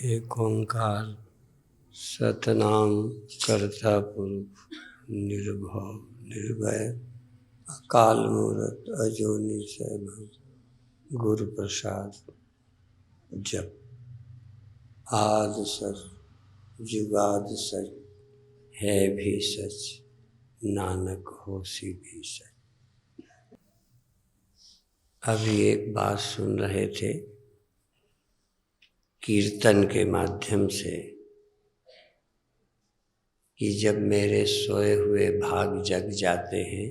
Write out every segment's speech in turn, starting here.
एक ओंकार सतनाम करता पुरुष निर्भव निर्भय अकाल मूरत अजोनि सैभव गुरु प्रसाद जप। आद सच जुगाद सच है भी सच नानक होसी भी सच। अभी एक बात सुन रहे थे कीर्तन के माध्यम से कि जब मेरे सोए हुए भाग जग जाते हैं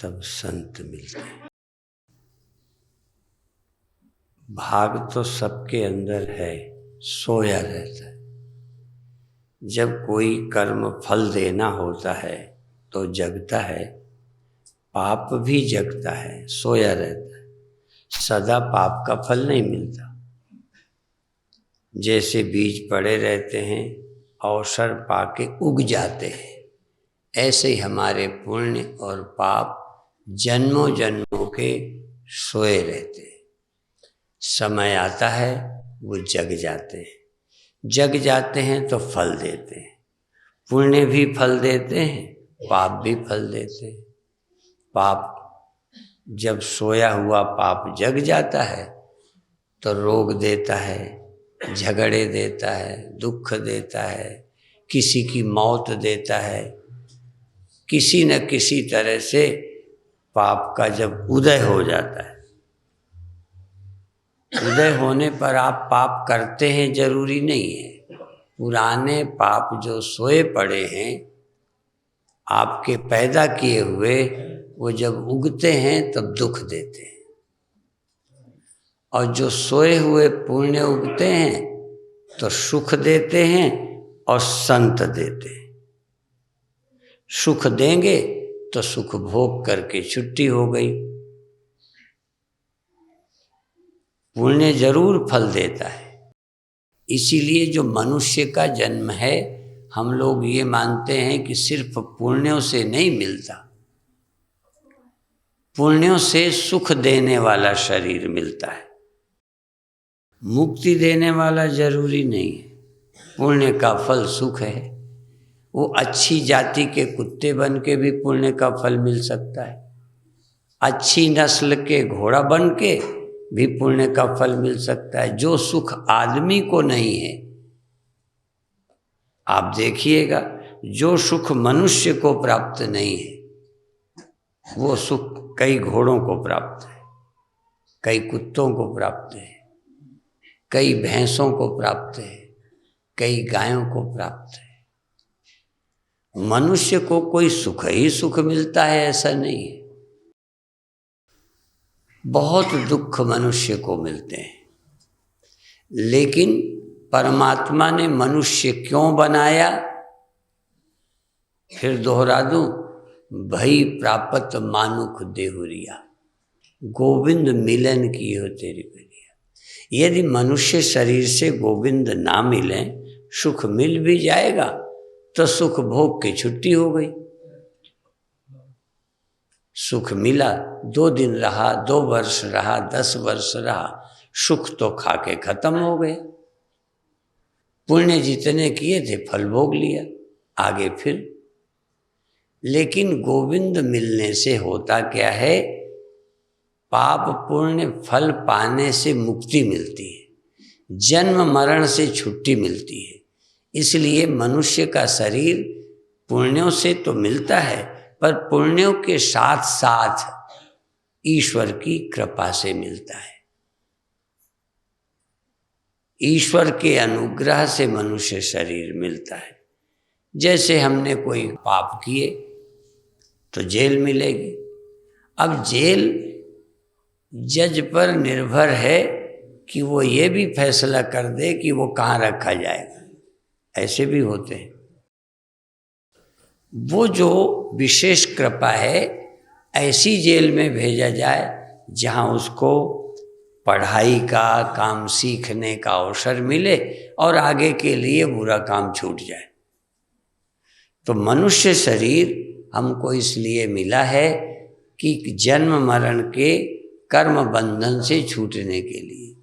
तब संत मिलते हैं। भाग तो सबके अंदर है, सोया रहता है। जब कोई कर्म फल देना होता है तो जगता है, पाप भी जगता है, सोया रहता है। सदा पाप का फल नहीं मिलता। जैसे बीज पड़े रहते हैं, अवसर पाके उग जाते हैं, ऐसे ही हमारे पुण्य और पाप जन्मों जन्मों के सोए रहते हैं। समय आता है वो जग जाते हैं। जग जाते हैं तो फल देते हैं। पुण्य भी फल देते हैं, पाप भी फल देते हैं। पाप जब सोया हुआ पाप जग जाता है तो रोग देता है, झगड़े देता है, दुख देता है, किसी की मौत देता है। किसी न किसी तरह से पाप का जब उदय हो जाता है, उदय होने पर आप पाप करते हैं जरूरी नहीं है। पुराने पाप जो सोए पड़े हैं आपके पैदा किए हुए, वो जब उगते हैं तब दुख देते हैं। और जो सोए हुए पुण्य उगते हैं तो सुख देते हैं और संत देते हैं। सुख देंगे तो सुख भोग करके छुट्टी हो गई। पुण्य जरूर फल देता है। इसीलिए जो मनुष्य का जन्म है, हम लोग ये मानते हैं कि सिर्फ पुण्यों से नहीं मिलता, पुण्यों से सुख देने वाला शरीर मिलता है। मुक्ति देने वाला जरूरी नहीं है। पुण्य का फल सुख है। वो अच्छी जाति के कुत्ते बन के भी पुण्य का फल मिल सकता है। अच्छी नस्ल के घोड़ा बन के भी पुण्य का फल मिल सकता है। जो सुख आदमी को नहीं है, आप देखिएगा, जो सुख मनुष्य को प्राप्त नहीं है वो सुख कई घोड़ों को प्राप्त है, कई कुत्तों को प्राप्त है, कई भैंसों को प्राप्त है, कई गायों को प्राप्त है। मनुष्य को कोई सुख ही सुख मिलता है ऐसा नहीं है। बहुत दुख मनुष्य को मिलते हैं। लेकिन परमात्मा ने मनुष्य क्यों बनाया? फिर दोहरा दूं, भई प्रापत मानुख देहुरिया, गोविंद मिलन की हो तेरी बढ़िया। यदि मनुष्य शरीर से गोविंद ना मिले, सुख मिल भी जाएगा तो सुख भोग की छुट्टी हो गई। सुख मिला, 2 दिन रहा, 2 वर्ष रहा, 10 वर्ष रहा, सुख तो खा के खत्म हो गए। पुण्य जितने किए थे फल भोग लिया, आगे फिर। लेकिन गोविंद मिलने से होता क्या है? पाप पुण्य फल पाने से मुक्ति मिलती है, जन्म मरण से छुट्टी मिलती है। इसलिए मनुष्य का शरीर पुण्यों से तो मिलता है, पर पुण्यों के साथ साथ ईश्वर की कृपा से मिलता है। ईश्वर के अनुग्रह से मनुष्य शरीर मिलता है। जैसे हमने कोई पाप किए तो जेल मिलेगी। अब जेल जज पर निर्भर है कि वो ये भी फैसला कर दे कि वो कहाँ रखा जाएगा। ऐसे भी होते हैं। वो जो विशेष कृपा है, ऐसी जेल में भेजा जाए जहाँ उसको पढ़ाई का, काम सीखने का अवसर मिले और आगे के लिए बुरा काम छूट जाए। तो मनुष्य शरीर हमको इसलिए मिला है कि जन्म मरण के कर्म बंधन से छूटने के लिए।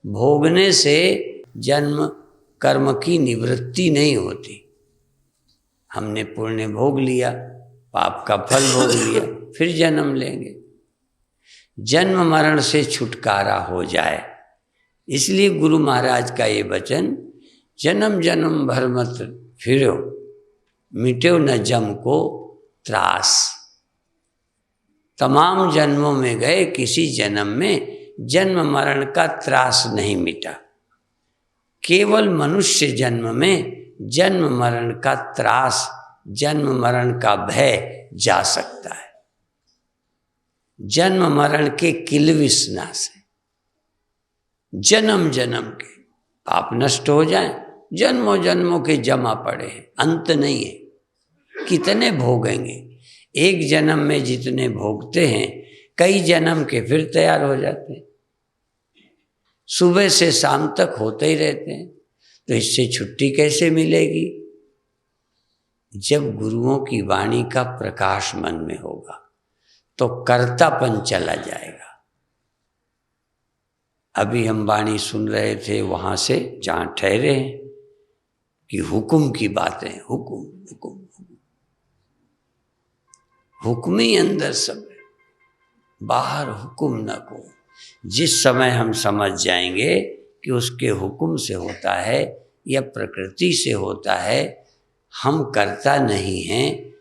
भोगने से जन्म कर्म की निवृत्ति नहीं होती। हमने पुण्य भोग लिया, पाप का फल भोग लिया, फिर जन्म लेंगे। जन्म मरण से छुटकारा हो जाए, इसलिए गुरु महाराज का ये वचन, जन्म जन्म भर मत फिरो, मिट्यो न जम को त्रास। तमाम जन्मों में गए, किसी जन्म में जन्म मरण का त्रास नहीं मिटा। केवल मनुष्य जन्म में जन्म मरण का त्रास, जन्म मरण का भय जा सकता है। जन्म मरण के किलविशनाश है। जन्म जन्म के पाप नष्ट हो जाएं, जन्मों जन्मों के जमा पड़े हैं, अंत नहीं है। कितने भोगेंगे? एक जन्म में जितने भोगते हैं, कई जन्म के फिर तैयार हो जाते हैं। सुबह से शाम तक होते ही रहते हैं, तो इससे छुट्टी कैसे मिलेगी? जब गुरुओं की वाणी का प्रकाश मन में होगा तो कर्तापन चला जाएगा। अभी हम वाणी सुन रहे थे वहां से जहां ठहरे हैं कि हुक्म की बातें, हुक्म हुक्म हुक्म ही अंदर सब है, बाहर हुक्म न को। जिस समय हम समझ जाएंगे कि उसके हुक्म से होता है या प्रकृति से होता है, हम करता नहीं हैं,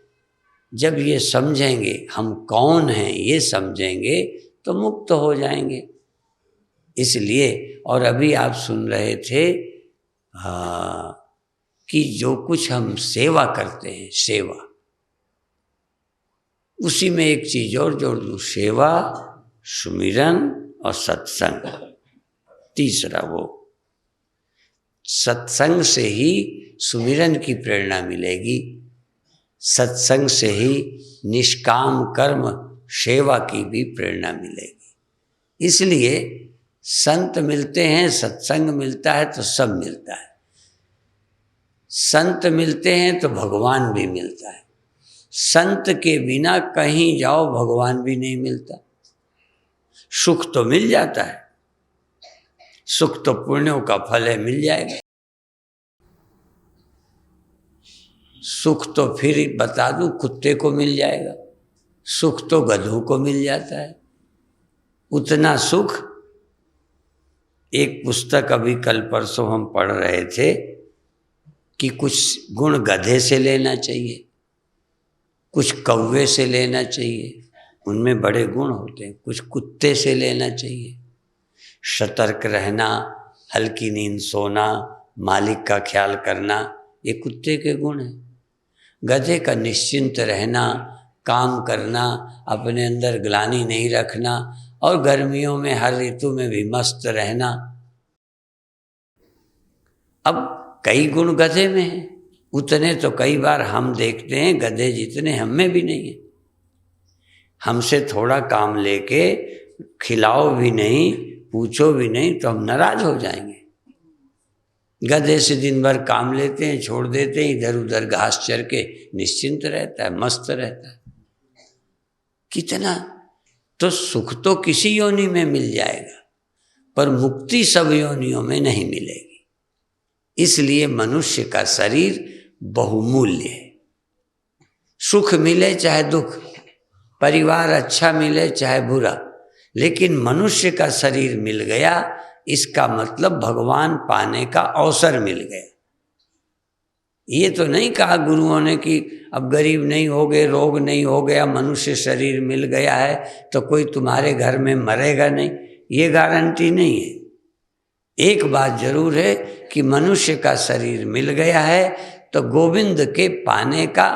जब ये समझेंगे हम कौन हैं, ये समझेंगे तो मुक्त हो जाएंगे। इसलिए, और अभी आप सुन रहे थे कि जो कुछ हम सेवा करते हैं, सेवा, उसी में एक चीज और जोड़ दूं, सेवा, सुमिरन और सत्संग। तीसरा, वो सत्संग से ही सुमिरन की प्रेरणा मिलेगी, सत्संग से ही निष्काम कर्म सेवा की भी प्रेरणा मिलेगी। इसलिए संत मिलते हैं, सत्संग मिलता है तो सब मिलता है। संत मिलते हैं तो भगवान भी मिलता है। संत के बिना कहीं जाओ भगवान भी नहीं मिलता। सुख तो मिल जाता है, सुख तो पुण्यों का फल है, मिल जाएगा। सुख तो फिर बता दूं, कुत्ते को मिल जाएगा, सुख तो गधों को मिल जाता है। उतना सुख, एक पुस्तक अभी कल परसों हम पढ़ रहे थे कि कुछ गुण गधे से लेना चाहिए, कुछ कौवे से लेना चाहिए, उनमें बड़े गुण होते हैं, कुछ कुत्ते से लेना चाहिए। सतर्क रहना, हल्की नींद सोना, मालिक का ख्याल करना, ये कुत्ते के गुण हैं। गधे का निश्चिंत रहना, काम करना, अपने अंदर ग्लानि नहीं रखना और गर्मियों में हर ऋतु में भी मस्त रहना। अब कई गुण गधे में हैं, उतने तो कई बार हम देखते हैं गधे जितने हम में भी नहीं है। हमसे थोड़ा काम लेके खिलाओ भी नहीं, पूछो भी नहीं तो हम नाराज हो जाएंगे। गधे से दिन भर काम लेते हैं, छोड़ देते हैं, इधर उधर घास चर के निश्चिंत रहता है, मस्त रहता है। कितना तो सुख तो किसी योनि में मिल जाएगा, पर मुक्ति सब योनियों में नहीं मिलेगी। इसलिए मनुष्य का शरीर बहुमूल्य है। सुख मिले चाहे दुख, परिवार अच्छा मिले चाहे बुरा, लेकिन मनुष्य का शरीर मिल गया, इसका मतलब भगवान पाने का अवसर मिल गया। ये तो नहीं कहा गुरुओं ने कि अब गरीब नहीं हो गए, रोग नहीं हो गया, मनुष्य शरीर मिल गया है तो कोई तुम्हारे घर में मरेगा नहीं, ये गारंटी नहीं है। एक बात जरूर है कि मनुष्य का शरीर मिल गया है तो गोविंद के पाने का,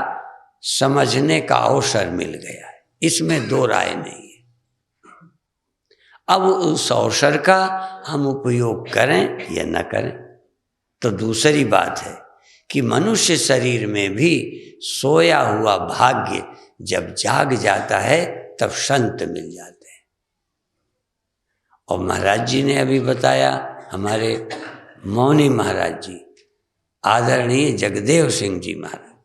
समझने का अवसर मिल गया है, इसमें दो राय नहीं है। अब उस अवसर का हम उपयोग करें या न करें तो दूसरी बात है कि मनुष्य शरीर में भी सोया हुआ भाग्य जब जाग जाता है तब संत मिल जाते हैं। और महाराज जी ने अभी बताया, हमारे मौनी महाराज जी, आदरणीय जगदेव सिंह जी महाराज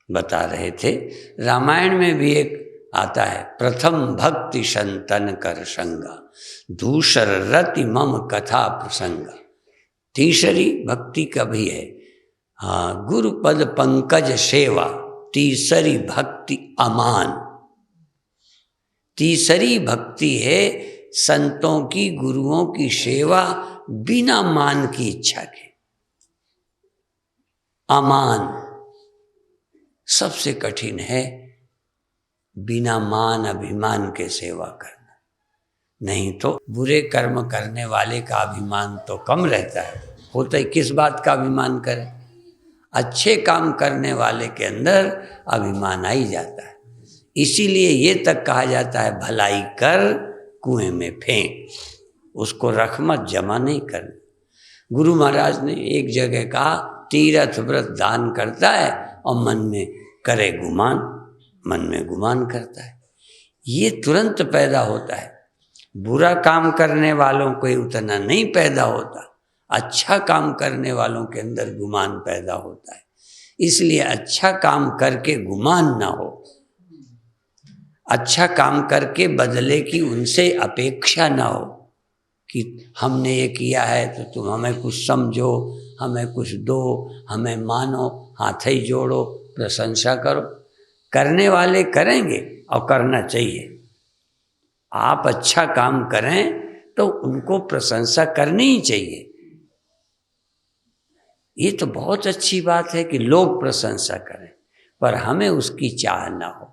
बता रहे थे, रामायण में भी एक आता है, प्रथम भक्ति संतन कर संगा, दूसर रति मम कथा प्रसंगा। तीसरी भक्ति कभी है, हाँ, गुरुपद पंकज सेवा, तीसरी भक्ति अमान। तीसरी भक्ति है संतों की, गुरुओं की सेवा बिना मान की इच्छा के। अमान सबसे कठिन है, बिना मान अभिमान के सेवा करना। नहीं तो बुरे कर्म करने वाले का अभिमान तो कम रहता है, होता ही किस बात का अभिमान करे। अच्छे काम करने वाले के अंदर अभिमान आ ही जाता है। इसीलिए ये तक कहा जाता है, भलाई कर कुएं में फेंक, उसको रख मत, जमा नहीं कर। गुरु महाराज ने एक जगह कहा, तीर्थ व्रत दान करता है और मन में करे गुमान, मन में गुमान करता है। ये तुरंत पैदा होता है। बुरा काम करने वालों को उतना नहीं पैदा होता, अच्छा काम करने वालों के अंदर गुमान पैदा होता है। इसलिए अच्छा काम करके गुमान ना हो, अच्छा काम करके बदले की उनसे अपेक्षा ना हो कि हमने ये किया है तो तुम हमें कुछ समझो, हमें कुछ दो, हमें मानो, हाथ ही जोड़ो, प्रशंसा करो। करने वाले करेंगे और करना चाहिए। आप अच्छा काम करें तो उनको प्रशंसा करनी ही चाहिए। ये तो बहुत अच्छी बात है कि लोग प्रशंसा करें, पर हमें उसकी चाह ना हो,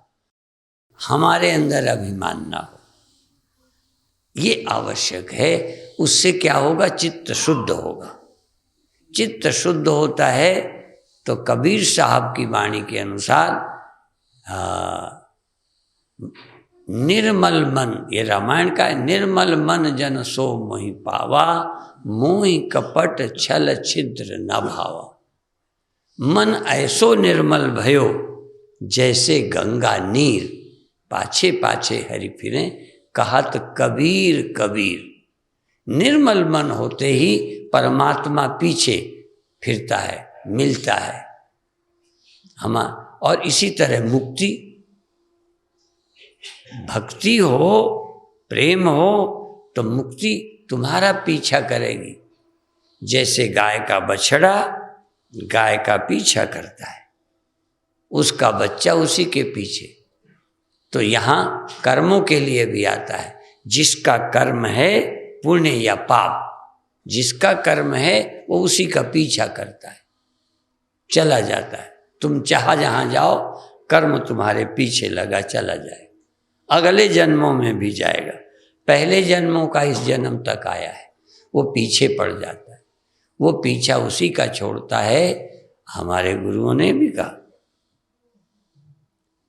हमारे अंदर अभिमान ना हो, ये आवश्यक है। उससे क्या होगा, चित्त शुद्ध होगा। चित्त शुद्ध होता है तो कबीर साहब की वाणी के अनुसार निर्मल मन, ये रामायण का है, निर्मल मन जन सो मोहि पावा, मोहि कपट छल छिद्र न भावा। मन ऐसो निर्मल भयो, जैसे गंगा नीर, पाछे पाछे हरि फिरे, कहत कबीर कबीर। निर्मल मन होते ही परमात्मा पीछे फिरता है, मिलता है हम। और इसी तरह मुक्ति, भक्ति हो, प्रेम हो तो मुक्ति तुम्हारा पीछा करेगी। जैसे गाय का बछड़ा गाय का पीछा करता है, उसका बच्चा उसी के पीछे। तो यहाँ कर्मों के लिए भी आता है, जिसका कर्म है पुण्य या पाप, जिसका कर्म है वो उसी का पीछा करता है, चला जाता है। तुम चाह जहाँ जाओ, कर्म तुम्हारे पीछे लगा चला जाए, अगले जन्मों में भी जाएगा। पहले जन्मों का इस जन्म तक आया है, वो पीछे पड़ जाता है, वो पीछा उसी का छोड़ता है। हमारे गुरुओं ने भी कहा,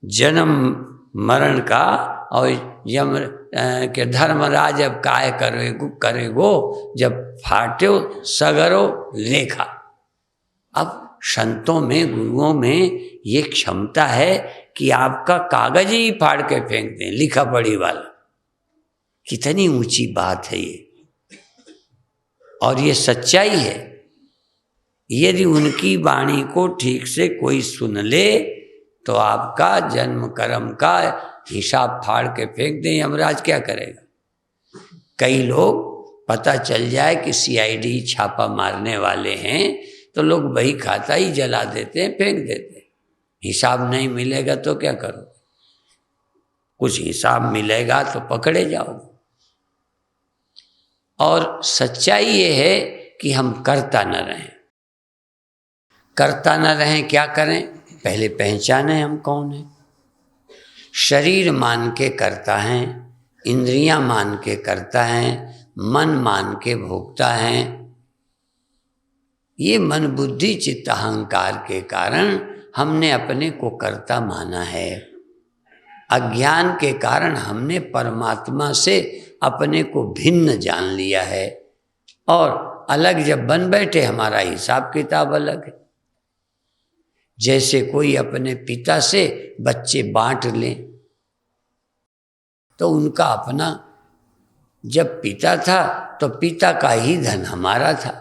जन्म मरण का और यम के धर्मराज अब काय करेगो, जब फाट्यो सगरो लेखा। अब संतों में, गुरुओं में ये क्षमता है कि आपका कागज ही फाड़ के फेंक दें, लिखा पढ़ी वाला। कितनी ऊंची बात है ये, और ये सच्चाई है। यदि उनकी वाणी को ठीक से कोई सुन ले तो आपका जन्म कर्म का हिसाब फाड़ के फेंक दें, यमराज क्या करेगा। कई लोग, पता चल जाए कि CID छापा मारने वाले हैं तो लोग बही खाता ही जला देते हैं, फेंक देते हैं। हिसाब नहीं मिलेगा तो क्या करो, कुछ हिसाब मिलेगा तो पकड़े जाओगे। और सच्चाई ये है कि हम करता न रहें, करता न रहें। क्या करें, पहले पहचाने हम कौन हैं। शरीर मान के करता हैं, इंद्रियां मान के करता हैं, मन मान के भोगता हैं। ये मन बुद्धि चित्त अहंकार के कारण हमने अपने को कर्ता माना है। अज्ञान के कारण हमने परमात्मा से अपने को भिन्न जान लिया है, और अलग जब बन बैठे हमारा हिसाब किताब अलग है। जैसे कोई अपने पिता से बच्चे बांट लें तो उनका अपना, जब पिता था तो पिता का ही धन हमारा था।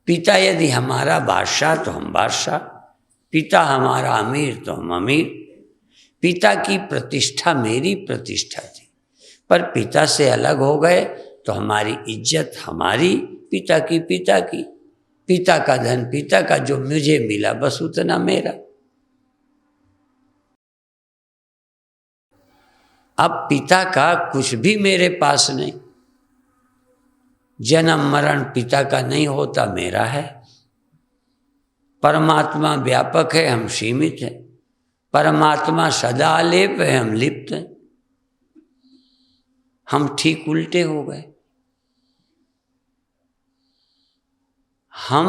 पिता यदि हमारा बादशाह तो हम बादशाह, पिता हमारा अमीर तो हम अमीर। पिता की प्रतिष्ठा मेरी प्रतिष्ठा थी, पर पिता से अलग हो गए तो हमारी इज्जत हमारी, पिता की पिता का धन पिता का, जो मुझे मिला बस उतना मेरा। अब पिता का कुछ भी मेरे पास नहीं, जन्म मरण पिता का नहीं होता, मेरा है। परमात्मा व्यापक है, हम सीमित हैं। परमात्मा सदा अलेप है, हम लिप्त हैं। हम ठीक उल्टे हो गए। हम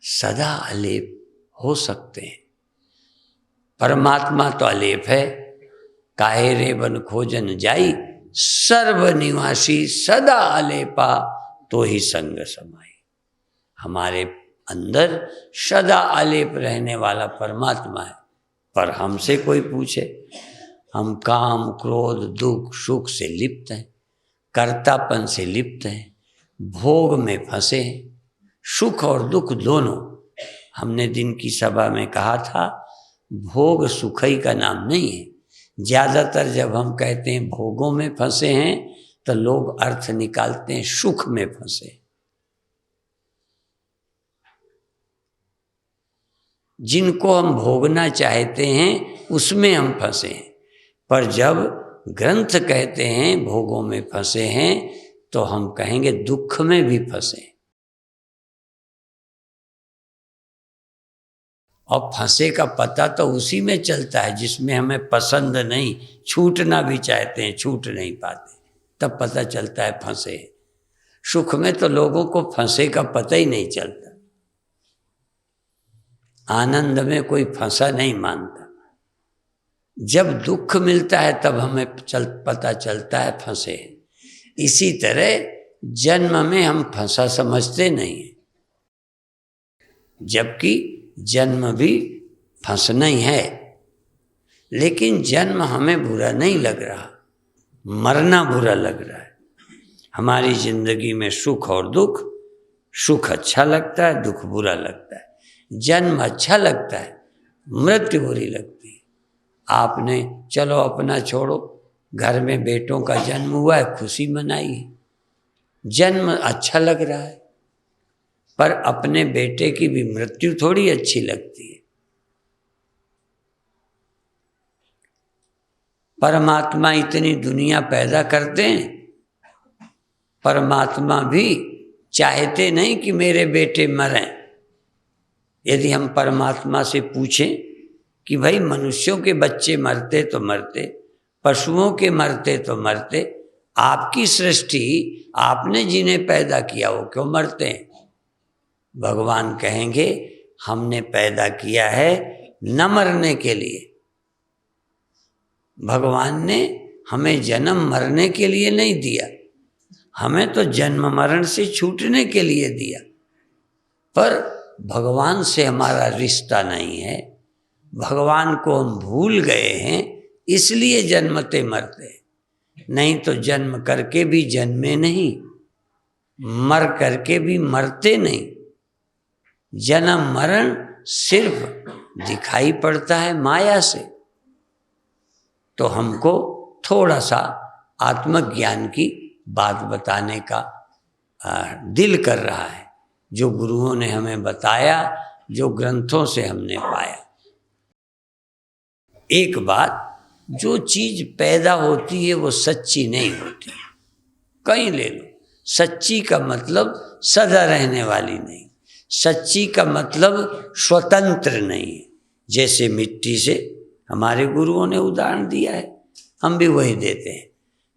सदा अलेप हो सकते हैं, परमात्मा तो अलेप है। काहे रे बन खोजन जाई, सर्वनिवासी सदा अलेपा, तो ही संग समाई। हमारे अंदर सदा अलेप रहने वाला परमात्मा है। पर हमसे कोई पूछे, हम काम क्रोध दुख सुख से लिप्त हैं, कर्तापन से लिप्त हैं, भोग में फंसे हैं। सुख और दुख दोनों, हमने दिन की सभा में कहा था, भोग सुखई का नाम नहीं है। ज़्यादातर जब हम कहते हैं भोगों में फंसे हैं तो लोग अर्थ निकालते हैं सुख में फंसे। जिनको हम भोगना चाहते हैं उसमें हम फंसे हैं, पर जब ग्रंथ कहते हैं भोगों में फंसे हैं तो हम कहेंगे दुख में भी फंसे। और फंसे का पता तो उसी में चलता है जिसमें हमें पसंद नहीं, छूटना भी चाहते हैं छूट नहीं पाते, तब पता चलता है फंसे। सुख में तो लोगों को फंसे का पता ही नहीं चलता। आनंद में कोई फंसा नहीं मानता। जब दुख मिलता है तब हमें पता चलता है फंसे। इसी तरह जन्म में हम फंसा समझते नहीं, जबकि जन्म भी फंसना ही है। लेकिन जन्म हमें बुरा नहीं लग रहा, मरना बुरा लग रहा है। हमारी जिंदगी में सुख और दुख, सुख अच्छा लगता है, दुख बुरा लगता है। जन्म अच्छा लगता है, मृत्यु बुरी लगती है। आपने चलो अपना छोड़ो, घर में बेटों का जन्म हुआ है, खुशी मनाई है, जन्म अच्छा लग रहा है। पर अपने बेटे की भी मृत्यु थोड़ी अच्छी लगती है। परमात्मा इतनी दुनिया पैदा करते हैं, परमात्मा भी चाहते नहीं कि मेरे बेटे मरें। यदि हम परमात्मा से पूछें कि भाई मनुष्यों के बच्चे मरते तो मरते, पशुओं के मरते तो मरते, आपकी सृष्टि, आपने जिन्हें पैदा किया वो क्यों मरते हैं? भगवान कहेंगे हमने पैदा किया है न मरने के लिए। भगवान ने हमें जन्म मरने के लिए नहीं दिया, हमें तो जन्म मरण से छूटने के लिए दिया। पर भगवान से हमारा रिश्ता नहीं है, भगवान को हम भूल गए हैं, इसलिए जन्मते मरते। नहीं तो जन्म करके भी जन्मे नहीं, मर करके भी मरते नहीं। जन्म मरण सिर्फ दिखाई पड़ता है माया से। तो हमको थोड़ा सा आत्मज्ञान की बात बताने का दिल कर रहा है, जो गुरुओं ने हमें बताया, जो ग्रंथों से हमने पाया। एक बात, जो चीज पैदा होती है वो सच्ची नहीं होती। कहीं ले लो, सच्ची का मतलब सदा रहने वाली नहीं, सच्ची का मतलब स्वतंत्र नहीं है। जैसे मिट्टी से हमारे गुरुओं ने उदाहरण दिया है, हम भी वही देते हैं।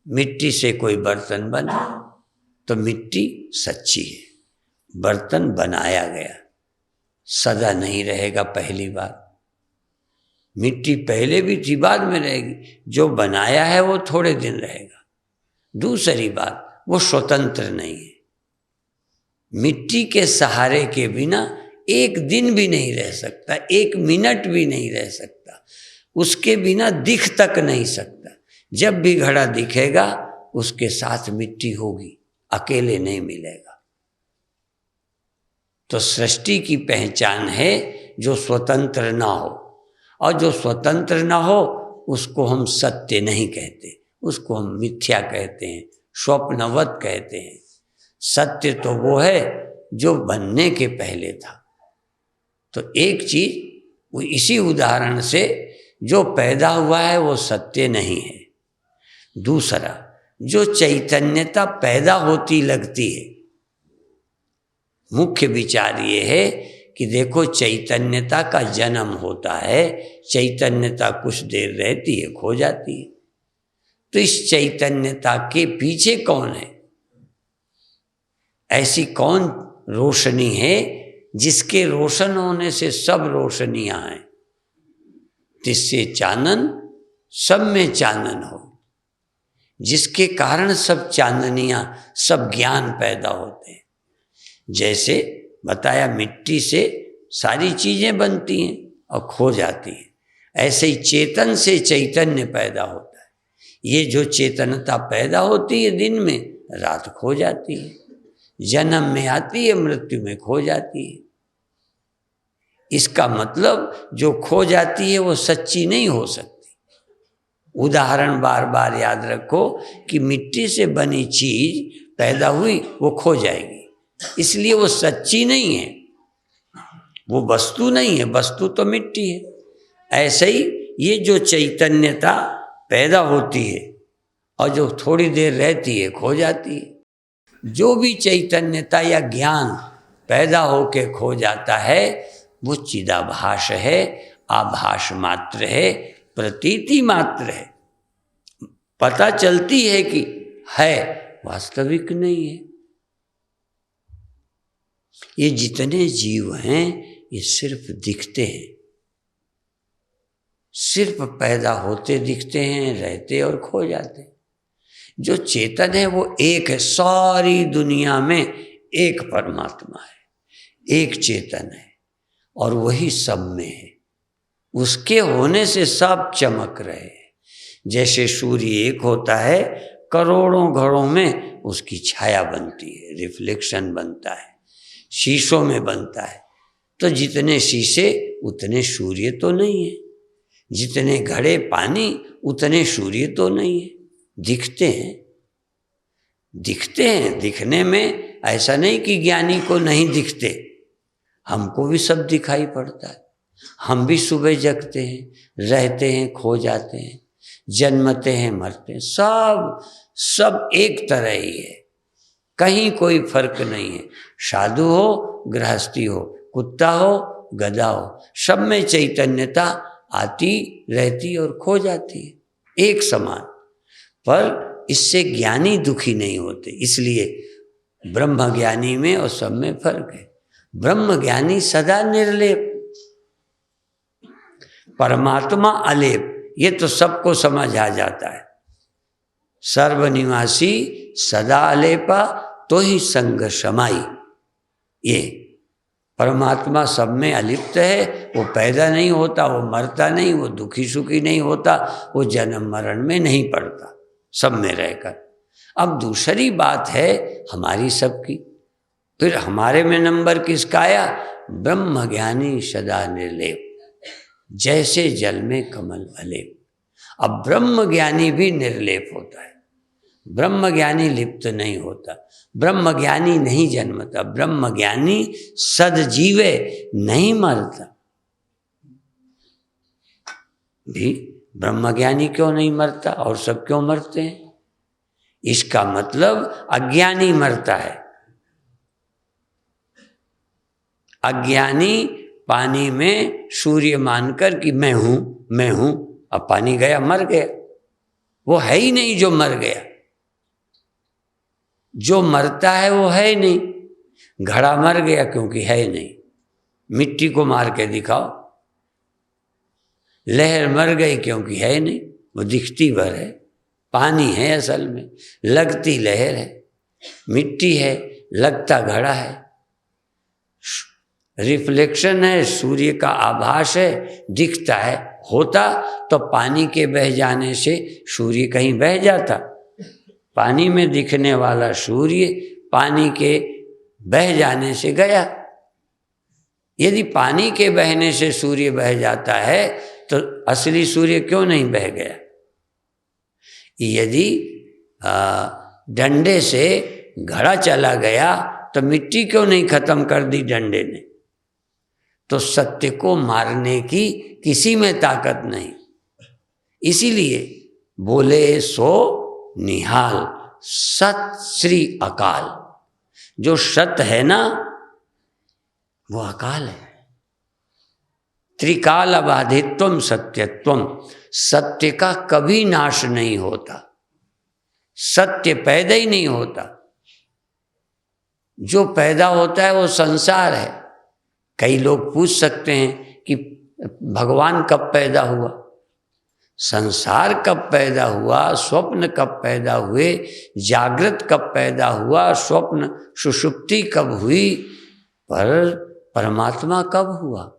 मिट्टी से कोई बर्तन बना तो मिट्टी सच्ची है, बर्तन बनाया गया, सदा नहीं रहेगा। पहली बात, मिट्टी पहले भी थी, बाद में रहेगी। जो बनाया है वो थोड़े दिन रहेगा। दूसरी बात, वो स्वतंत्र नहीं है। मिट्टी के सहारे के बिना एक दिन भी नहीं रह सकता, एक मिनट भी नहीं रह सकता, उसके बिना दिख तक नहीं सकता। जब भी घड़ा दिखेगा उसके साथ मिट्टी होगी, अकेले नहीं मिलेगा। तो सृष्टि की पहचान है जो स्वतंत्र ना हो। और जो स्वतंत्र न हो उसको हम सत्य नहीं कहते, उसको हम मिथ्या कहते हैं, स्वप्नवत कहते हैं। सत्य तो वो है जो बनने के पहले था। तो एक चीज वो इसी उदाहरण से जो पैदा हुआ है वो सत्य नहीं है। दूसरा, जो चैतन्यता पैदा होती लगती है, मुख्य विचार ये है कि देखो चैतन्यता का जन्म होता है, चैतन्यता कुछ देर रहती है, खो जाती है। तो इस चैतन्यता के पीछे कौन है? ऐसी कौन रोशनी है जिसके रोशन होने से सब रोशनियां हैं, जिससे चानन सब में चानन हो, जिसके कारण सब चांदनियां, सब ज्ञान पैदा होते हैं। जैसे बताया मिट्टी से सारी चीजें बनती हैं और खो जाती हैं, ऐसे ही चेतन से चैतन्य पैदा होता है। ये जो चेतनता पैदा होती है दिन में, रात खो जाती है, जन्म में आती है, मृत्यु में खो जाती है। इसका मतलब जो खो जाती है वो सच्ची नहीं हो सकती। उदाहरण बार बार याद रखो कि मिट्टी से बनी चीज पैदा हुई, वो खो जाएगी, इसलिए वो सच्ची नहीं है, वो वस्तु नहीं है, वस्तु तो मिट्टी है। ऐसे ही ये जो चैतन्यता पैदा होती है और जो थोड़ी देर रहती है, खो जाती है। जो भी चैतन्यता या ज्ञान पैदा होके खो जाता है वो चिदाभास है, आभास मात्र है, प्रतीति मात्र है। पता चलती है कि है, वास्तविक नहीं है। ये जितने जीव हैं ये सिर्फ दिखते हैं, सिर्फ पैदा होते दिखते हैं, रहते और खो जाते हैं। जो चेतन है वो एक है, सारी दुनिया में एक परमात्मा है, एक चेतन है और वही सब में है। उसके होने से सब चमक रहे हैं। जैसे सूर्य एक होता है, करोड़ों घरों में उसकी छाया बनती है, रिफ्लेक्शन बनता है, शीशों में बनता है। तो जितने शीशे उतने सूर्य तो नहीं है, जितने घड़े पानी उतने सूर्य तो नहीं है। दिखते हैं, दिखते हैं। दिखने में ऐसा नहीं कि ज्ञानी को नहीं दिखते, हमको भी सब दिखाई पड़ता है। हम भी सुबह जगते हैं, रहते हैं, खो जाते हैं, जन्मते हैं, मरते हैं, सब एक तरह ही है, कहीं कोई फर्क नहीं है। साधु हो, गृहस्थी हो, कुत्ता हो, गधा हो, सब में चैतन्यता आती रहती और खो जाती है, एक समान। पर इससे ज्ञानी दुखी नहीं होते, इसलिए ब्रह्म ज्ञानी में और सब में फर्क है। ब्रह्म ज्ञानी सदा निर्लेप, परमात्मा अलेप, ये तो सबको समझ आ जाता है। सर्वनिवासी सदा अलेपा तो ही संग समाई। ये परमात्मा सब में अलिप्त है, वो पैदा नहीं होता, वो मरता नहीं, वो दुखी सुखी नहीं होता, वो जन्म मरण में नहीं पड़ता, सब में रहकर। अब दूसरी बात है हमारी सबकी, फिर हमारे में नंबर किसका आया? ब्रह्म ज्ञानी सदा निर्लेप, जैसे जल में कमल अलेप। अब ब्रह्म ज्ञानी भी निर्लेप होता है, ब्रह्म ज्ञानी लिप्त नहीं होता, ब्रह्म ज्ञानी नहीं जन्मता, ब्रह्म ज्ञानी सदजीवे नहीं मरता। भी ब्रह्म ज्ञानी क्यों नहीं मरता और सब क्यों मरते हैं? इसका मतलब अज्ञानी मरता है। अज्ञानी पानी में सूर्य मानकर कि मैं हूं, अब पानी गया, मर गया, वो है ही नहीं जो मर गया। जो मरता है वो है ही नहीं। घड़ा मर गया क्योंकि है ही नहीं, मिट्टी को मार के दिखाओ। लहर मर गई क्योंकि है ही नहीं, वो दिखती भर है, पानी है असल में, लगती लहर है, मिट्टी है, लगता घड़ा है, रिफ्लेक्शन है, सूर्य का आभास है, दिखता है। होता तो पानी के बह जाने से सूर्य कहीं बह जाता? पानी में दिखने वाला सूर्य पानी के बह जाने से गया। यदि पानी के बहने से सूर्य बह जाता है तो असली सूर्य क्यों नहीं बह गया? यदि डंडे से घड़ा चला गया तो मिट्टी क्यों नहीं खत्म कर दी डंडे ने? तो सत्य को मारने की किसी में ताकत नहीं। इसीलिए बोले सो निहाल, सत श्री अकाल। जो सत है ना वो अकाल है। त्रिकाल अबाधित्वम सत्यत्वम, सत्य का कभी नाश नहीं होता, सत्य पैदा ही नहीं होता। जो पैदा होता है वो संसार है। कई लोग पूछ सकते हैं कि भगवान कब पैदा हुआ, संसार कब पैदा हुआ, स्वप्न कब पैदा हुए, जागृत कब पैदा हुआ, स्वप्न सुषुप्ति कब हुई, पर परमात्मा कब हुआ?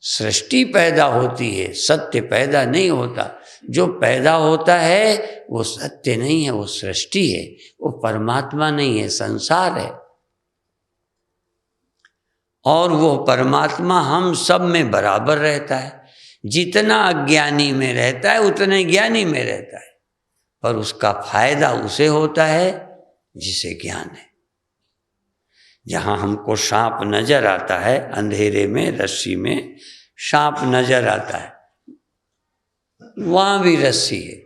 सृष्टि पैदा होती है, सत्य पैदा नहीं होता। जो पैदा होता है वो सत्य नहीं है, वो सृष्टि है, वो परमात्मा नहीं है, संसार है। और वो परमात्मा हम सब में बराबर रहता है। जितना अज्ञानी में रहता है उतने ज्ञानी में रहता है, पर उसका फायदा उसे होता है जिसे ज्ञान है। जहाँ हमको सांप नजर आता है, अंधेरे में रस्सी में सांप नजर आता है, वहाँ भी रस्सी है।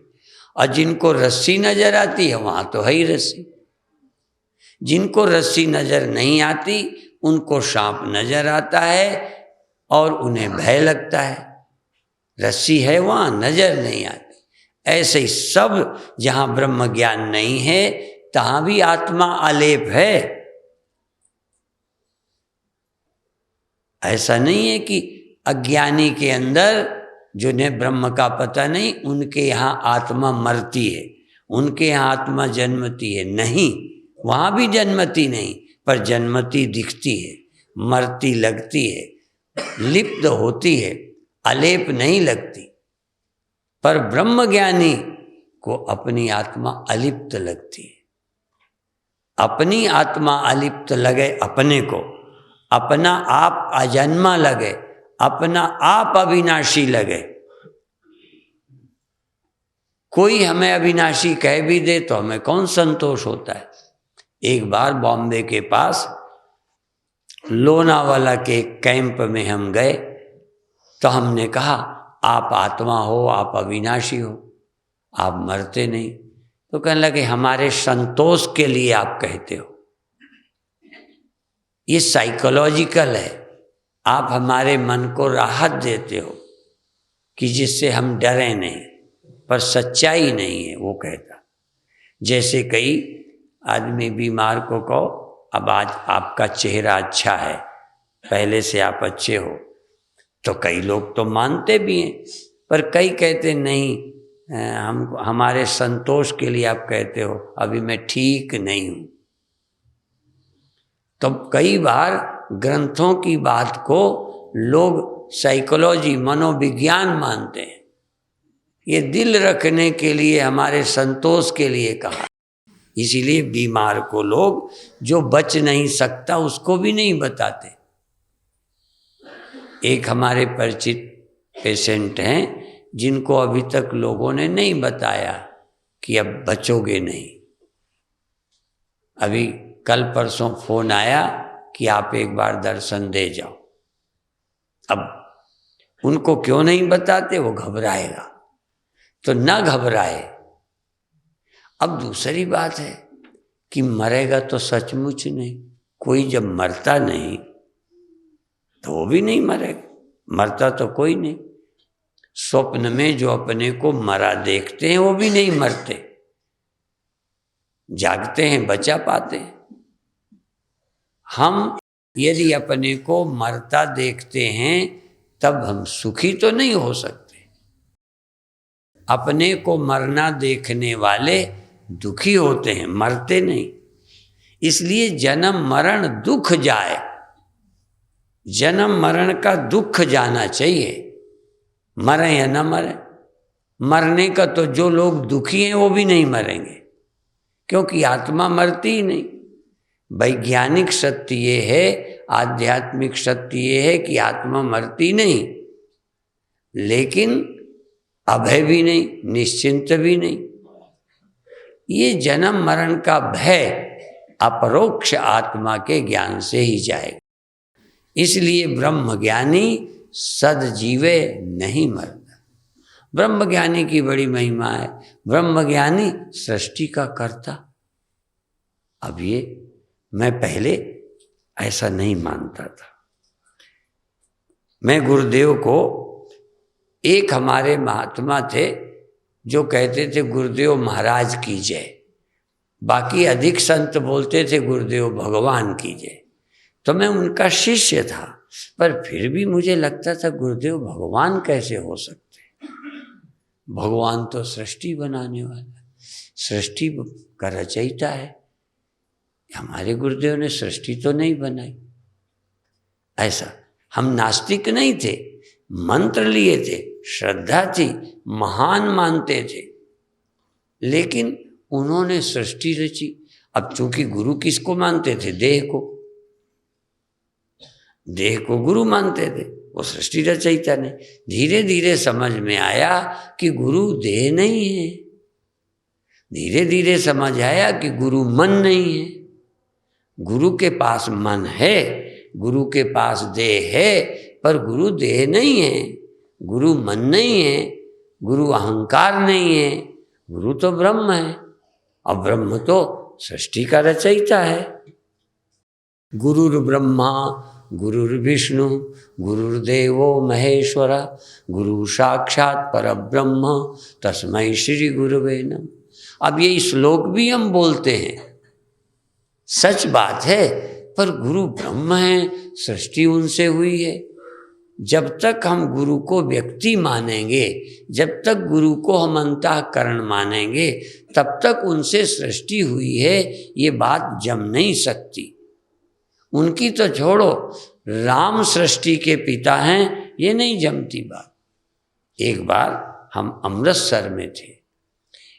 और जिनको रस्सी नजर आती है वहाँ तो है ही रस्सी। जिनको रस्सी नजर नहीं आती उनको सांप नजर आता है और उन्हें भय लगता है। रस्सी है वहाँ, नजर नहीं आती। ऐसे ही सब जहाँ ब्रह्म ज्ञान नहीं है तहाँ भी आत्मा आलेप है। ऐसा नहीं है कि अज्ञानी के अंदर, जिन्हें ब्रह्म का पता नहीं, उनके यहाँ आत्मा मरती है, उनके यहाँ आत्मा जन्मती है। नहीं, वहाँ भी जन्मती नहीं, पर जन्मती दिखती है, मरती लगती है, लिप्त होती है, अलेप नहीं लगती। पर ब्रह्मज्ञानी को अपनी आत्मा अलिप्त लगती है। अपनी आत्मा अलिप्त लगे अपने को, अपना आप अजन्मा लगे, अपना आप अविनाशी लगे। कोई हमें अविनाशी कह भी दे तो हमें कौन संतोष होता है। एक बार बॉम्बे के पास लोनावाला के कैंप में हम गए तो हमने कहा आप आत्मा हो, आप अविनाशी हो, आप मरते नहीं। तो कहने लगे हमारे संतोष के लिए आप कहते हो। ये साइकोलॉजिकल है, आप हमारे मन को राहत देते हो कि जिससे हम डरें नहीं, पर सच्चाई नहीं है वो कहता। जैसे कई आदमी बीमार को कहो अब आज आपका चेहरा अच्छा है, पहले से आप अच्छे हो, तो कई लोग तो मानते भी हैं, पर कई कहते नहीं हम हमारे संतोष के लिए आप कहते हो, अभी मैं ठीक नहीं हूँ। तो कई बार ग्रंथों की बात को लोग साइकोलॉजी, मनोविज्ञान मानते हैं। ये दिल रखने के लिए, हमारे संतोष के लिए कहा। इसीलिए बीमार को लोग जो बच नहीं सकता उसको भी नहीं बताते। एक हमारे परिचित पेशेंट हैं जिनको अभी तक लोगों ने नहीं बताया कि अब बचोगे नहीं। अभी कल परसों फोन आया कि आप एक बार दर्शन दे जाओ। अब उनको क्यों नहीं बताते, वो घबराएगा, तो ना घबराए। अब दूसरी बात है कि मरेगा तो सचमुच नहीं, कोई जब मरता नहीं तो वो भी नहीं मरेगा, मरता तो कोई नहीं। स्वप्न में जो अपने को मरा देखते हैं वो भी नहीं मरते, जागते हैं, बचा पाते हैं। हम यदि अपने को मरता देखते हैं तब हम सुखी तो नहीं हो सकते। अपने को मरना देखने वाले दुखी होते हैं, मरते नहीं। इसलिए जन्म मरण दुख जाए, जन्म मरण का दुख जाना चाहिए, मरे या न मरे। मरने का तो जो लोग दुखी हैं वो भी नहीं मरेंगे, क्योंकि आत्मा मरती ही नहीं। वैज्ञानिक सत्य ये है, आध्यात्मिक सत्य ये है कि आत्मा मरती नहीं, लेकिन अभय भी नहीं, निश्चिंत भी नहीं। ये जन्म मरण का भय अपरोक्ष आत्मा के ज्ञान से ही जाएगा। इसलिए ब्रह्मज्ञानी सदजीवे नहीं मरता। ब्रह्मज्ञानी की बड़ी महिमा है। ब्रह्मज्ञानी सृष्टि का कर्ता। अब ये मैं पहले ऐसा नहीं मानता था। मैं गुरुदेव को, एक हमारे महात्मा थे जो कहते थे गुरुदेव महाराज की जय, बाकी अधिक संत बोलते थे गुरुदेव भगवान की जय। तो मैं उनका शिष्य था, पर फिर भी मुझे लगता था गुरुदेव भगवान कैसे हो सकते? भगवान तो सृष्टि बनाने वाला, सृष्टि का रचयिता है। हमारे गुरुदेव ने सृष्टि तो नहीं बनाई। ऐसा हम नास्तिक नहीं थे, मंत्र लिए थे, श्रद्धा थी, महान मानते थे, लेकिन उन्होंने सृष्टि रची। अब चूंकि गुरु किसको मानते थे? देह को। देह को गुरु मानते थे, वो सृष्टि रचयिता ने। धीरे धीरे समझ में आया कि गुरु देह नहीं है। धीरे धीरे समझ आया कि गुरु मन नहीं है। गुरु के पास मन है, गुरु के पास देह है, पर गुरु देह नहीं है, गुरु मन नहीं है, गुरु अहंकार नहीं है। गुरु तो ब्रह्म है, और ब्रह्म तो सृष्टि का रचयिता है। गुरुर्ब्रह्मा गुरुर्विष्णु गुरुर्देवो महेश्वरा गुरु साक्षात परब्रह्म तस्मै श्री गुरुवे नमः। अब ये श्लोक भी हम बोलते हैं, सच बात है, पर गुरु ब्रह्म है, सृष्टि उनसे हुई है। जब तक हम गुरु को व्यक्ति मानेंगे, जब तक गुरु को हम अंतःकरण मानेंगे, तब तक उनसे सृष्टि हुई है, ये बात जम नहीं सकती। उनकी तो छोड़ो, राम सृष्टि के पिता हैं, ये नहीं जमती बात। एक बार हम अमृतसर में थे,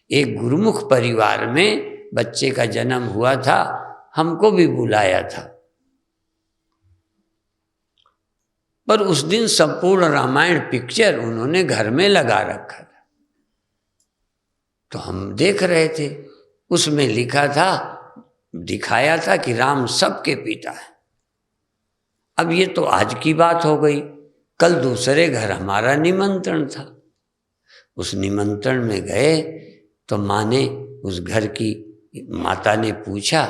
एक गुरुमुख परिवार में बच्चे का जन्म हुआ था, हमको भी बुलाया था, पर उस दिन संपूर्ण रामायण पिक्चर उन्होंने घर में लगा रखा था। तो हम देख रहे थे, उसमें लिखा था, दिखाया था कि राम सबके पिता है। अब ये तो आज की बात हो गई। कल दूसरे घर हमारा निमंत्रण था। उस निमंत्रण में गए तो माँ ने, उस घर की माता ने पूछा,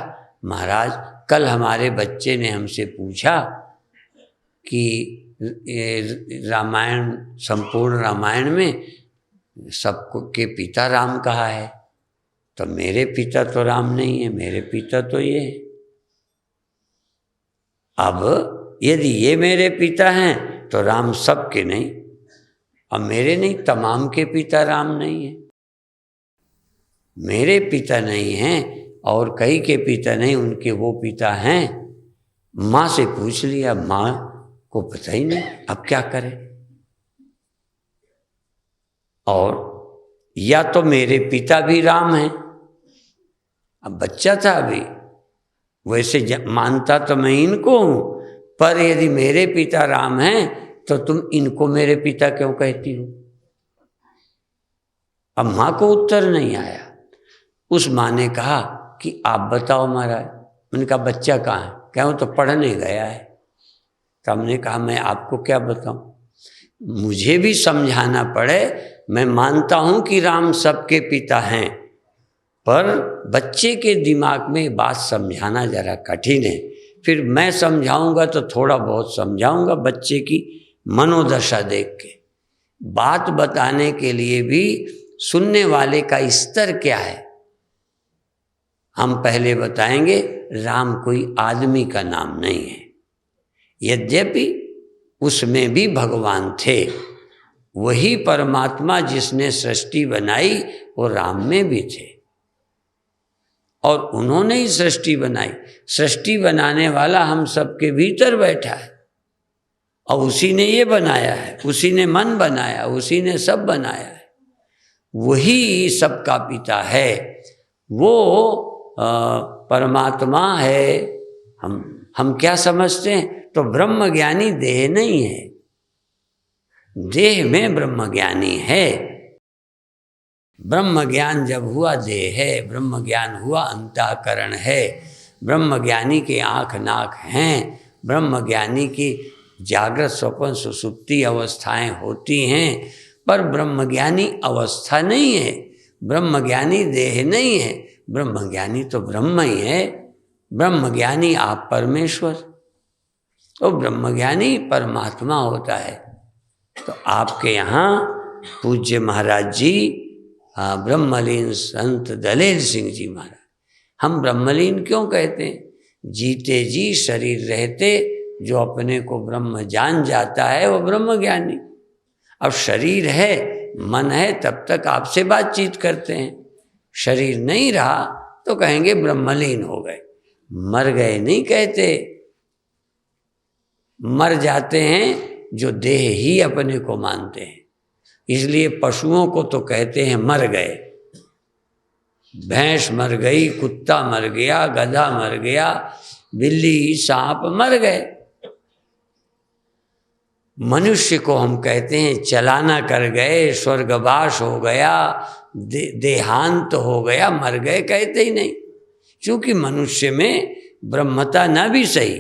महाराज कल हमारे बच्चे ने हमसे पूछा कि रामायण, संपूर्ण रामायण में सबको के पिता राम कहा है, तो मेरे पिता तो राम नहीं है, मेरे पिता तो ये है। अब यदि ये मेरे पिता हैं तो राम सबके नहीं, और मेरे नहीं, तमाम के पिता राम नहीं है। मेरे पिता नहीं हैं और कई के पिता नहीं, उनके वो पिता हैं। माँ से पूछ लिया, माँ को पता ही नहीं, अब क्या करें? और या तो मेरे पिता भी राम हैं। अब बच्चा था अभी, वैसे मानता तो मैं इनको हूं, पर यदि मेरे पिता राम हैं तो तुम इनको मेरे पिता क्यों कहती हो? अब माँ को उत्तर नहीं आया। उस माँ ने कहा कि आप बताओ महाराज। मैंने कहा बच्चा कहाँ है? क्या वो तो पढ़ने गया है। तो हमने कहा मैं आपको क्या बताऊं, मुझे भी समझाना पड़े। मैं मानता हूं कि राम सबके पिता हैं, पर बच्चे के दिमाग में बात समझाना जरा कठिन है। फिर मैं समझाऊंगा तो थोड़ा बहुत समझाऊंगा, बच्चे की मनोदशा देख के। बात बताने के लिए भी सुनने वाले का स्तर क्या है, हम पहले बताएंगे। राम कोई आदमी का नाम नहीं है, यद्यपि उसमें भी भगवान थे। वही परमात्मा जिसने सृष्टि बनाई वो राम में भी थे, और उन्होंने ही सृष्टि बनाई। सृष्टि बनाने वाला हम सबके भीतर बैठा है, और उसी ने ये बनाया है, उसी ने मन बनाया, उसी ने सब बनाया है। वही सबका पिता है। वो परमात्मा है। हम क्या समझते हैं? तो ब्रह्मज्ञानी देह नहीं है, देह में ब्रह्मज्ञानी है। ब्रह्म ज्ञान जब हुआ देह है, ब्रह्म ज्ञान हुआ अंतःकरण है, ब्रह्मज्ञानी के आँख नाक हैं, ब्रह्मज्ञानी की जागृत स्वप्न सुसुप्ति अवस्थाएं होती हैं, पर ब्रह्मज्ञानी अवस्था नहीं है, ब्रह्मज्ञानी देह नहीं है, ब्रह्मज्ञानी तो ब्रह्म ही है। ब्रह्मज्ञानी आप परमेश्वर, तो ब्रह्मज्ञानी परमात्मा होता है। तो आपके यहाँ पूज्य महाराज जी, ब्रह्मलीन संत दलेर सिंह जी महाराज, हम ब्रह्मलीन क्यों कहते हैं? जीते जी शरीर रहते जो अपने को ब्रह्म जान जाता है वो ब्रह्मज्ञानी। अब शरीर है, मन है, तब तक आपसे बातचीत करते हैं, शरीर नहीं रहा तो कहेंगे ब्रह्मलीन हो गए। मर गए नहीं कहते, मर जाते हैं जो देह ही अपने को मानते हैं। इसलिए पशुओं को तो कहते हैं मर गए, भैंस मर गई, कुत्ता मर गया, गधा मर गया, बिल्ली सांप मर गए। मनुष्य को हम कहते हैं चलाना कर गए, स्वर्गवास हो गया, देहांत हो गया, मर गए कहते ही नहीं। क्योंकि मनुष्य में ब्रह्मता न भी सही,